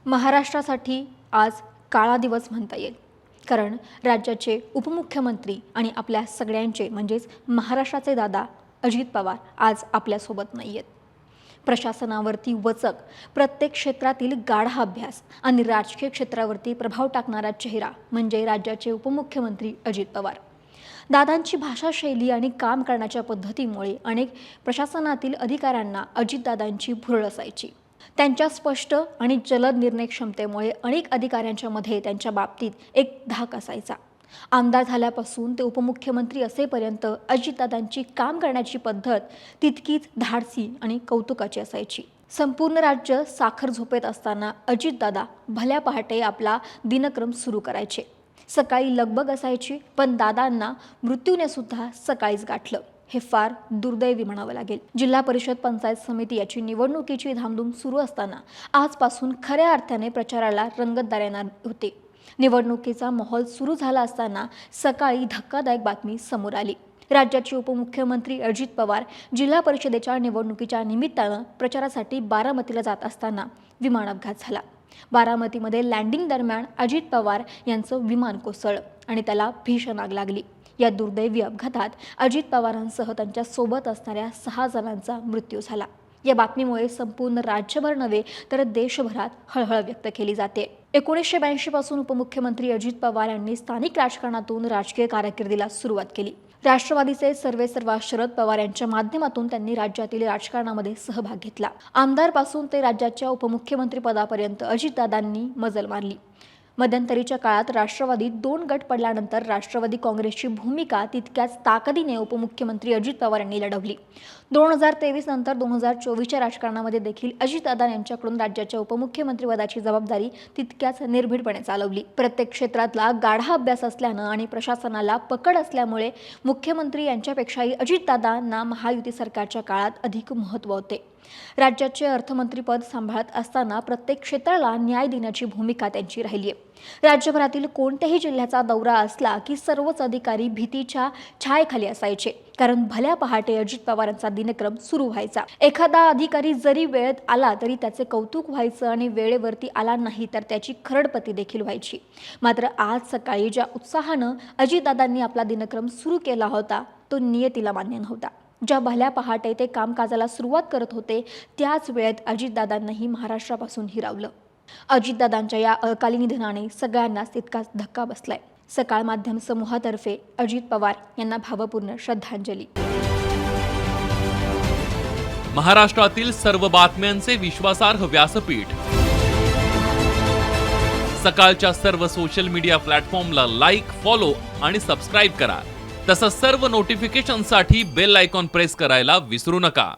महाराष्ट्रासाठी आज काळा दिवस म्हणता येईल, कारण राज्याचे उपमुख्यमंत्री आणि आपल्या सगळ्यांचे म्हणजेच महाराष्ट्राचे दादा अजित पवार आज आपल्यासोबत नाही आहेत. प्रशासनावरती वचक, प्रत्येक क्षेत्रातील गाढा अभ्यास आणि राजकीय क्षेत्रावरती प्रभाव टाकणारा चेहरा म्हणजे राज्याचे उपमुख्यमंत्री अजित पवार. दादांची भाषाशैली आणि काम करण्याच्या पद्धतीमुळे अनेक प्रशासनातील अधिकाऱ्यांना अजितदादांची भुरळ असायची. त्यांच्या स्पष्ट आणि जलद निर्णय क्षमतेमुळे अनेक अधिकाऱ्यांच्या मध्ये त्यांच्या बाबतीत एक धाक असायचा. आमदार झाल्यापासून ते उपमुख्यमंत्री असेपर्यंत अजितदादांची काम करण्याची पद्धत तितकीच धाडसी आणि कौतुकाची असायची. संपूर्ण राज्य साखर झोपेत असताना अजितदादा भल्या पहाटे आपला दिनक्रम सुरू करायचे. सकाळी लगबग असायची, पण दादांना मृत्यूने सुद्धा सकाळीच गाठलं. हे फार दुर्दैवी म्हणावं लागेल. जिल्हा परिषद पंचायत समिती याची निवडणुकीची धामधूम सुरू असताना आजपासून खऱ्या अर्थाने प्रचाराला रंगतदार येणार होते. निवडणुकीचा माहोल सुरू झाला असताना सकाळी धक्कादायक बातमी समोर आली. राज्याचे उपमुख्यमंत्री अजित पवार जिल्हा परिषदेच्या निवडणुकीच्या निमित्तानं प्रचारासाठी बारामतीला जात असताना विमान अपघात झाला. बारामतीमध्ये लँडिंग दरम्यान अजित पवार यांचं विमान कोसळलं आणि त्याला भीषण आग लागली. या दुर्दैवी अपघातात अजित पवारांसह त्यांच्या सोबत असणाऱ्या 6 जणांचा मृत्यू झाला. या बातमीमुळे संपूर्ण राज्यभर नव्हे तर देशभरात हळहळ व्यक्त केली जाते. 1982 पासून उपमुख्यमंत्री अजित पवार यांनी स्थानिक राजकारणातून राजकीय कारकिर्दीला सुरुवात केली. राष्ट्रवादीचे सर्वेसर्वा शरद पवार यांच्या माध्यमातून त्यांनी राज्यातील राजकारणामध्ये सहभाग घेतला. आमदारपासून ते राज्याच्या उपमुख्यमंत्री पदापर्यंत अजितदादांनी मजल मारली. मध्यंतरीच्या काळात राष्ट्रवादीत 2 गट पडल्यानंतर राष्ट्रवादी काँग्रेसची भूमिका तितक्याच ताकदीने उपमुख्यमंत्री अजित पवार यांनी लढवली. 2023 नंतर 2024च्या राजकारणामध्ये देखील अजितदादा यांच्याकडून राज्याच्या उपमुख्यमंत्रीपदाची जबाबदारी तितक्याच निर्भीडपणे चालवली. प्रत्येक क्षेत्रातला गाढा अभ्यास असल्यानं आणि प्रशासनाला पकड असल्यामुळे मुख्यमंत्री यांच्यापेक्षाही अजितदादांना महायुती सरकारच्या काळात अधिक महत्त्व होते. राज्याचे अर्थमंत्रीपद सांभाळत असताना प्रत्येक क्षेत्राला न्याय देण्याची भूमिका त्यांची राहिली आहे. राज्यभरातील कोणत्याही जिल्ह्याचा दौरा असला की सर्वच अधिकारी भीतीच्या छायेखाली असायचे, कारण भल्या पहाटे अजित पवारांचा दिनक्रम सुरू व्हायचा. एखादा अधिकारी जरी वेळेत आला तरी त्याचे कौतुक व्हायचं आणि वेळेवरती आला नाही तर त्याची खरडपती देखील व्हायची. मात्र आज सकाळी ज्या उत्साहानं अजितदादांनी आपला दिनक्रम सुरू केला होता तो नियतीला मान्य नव्हता. ज्या भल्या पहाटे ते कामकाजाला सुरुवात करत होते त्याच वेळेत अजितदादांनाही महाराष्ट्रापासून हिरावलं. अजितदादांच्या या अकाली निधनाने सगळ्यांनाच तितकाच धक्का बसलाय. सकाळ माध्यम समूहातर्फे अजित पवार यांना भावपूर्ण श्रद्धांजली. महाराष्ट्रातील सर्व बातम्यांचे विश्वासार्ह व्यासपीठ. सकाळच्या सर्व सोशल मीडिया प्लॅटफॉर्मला लाईक, फॉलो आणि सबस्क्राईब करा. तसंच सर्व नोटिफिकेशनसाठी बेल आयकॉन प्रेस करायला विसरू नका.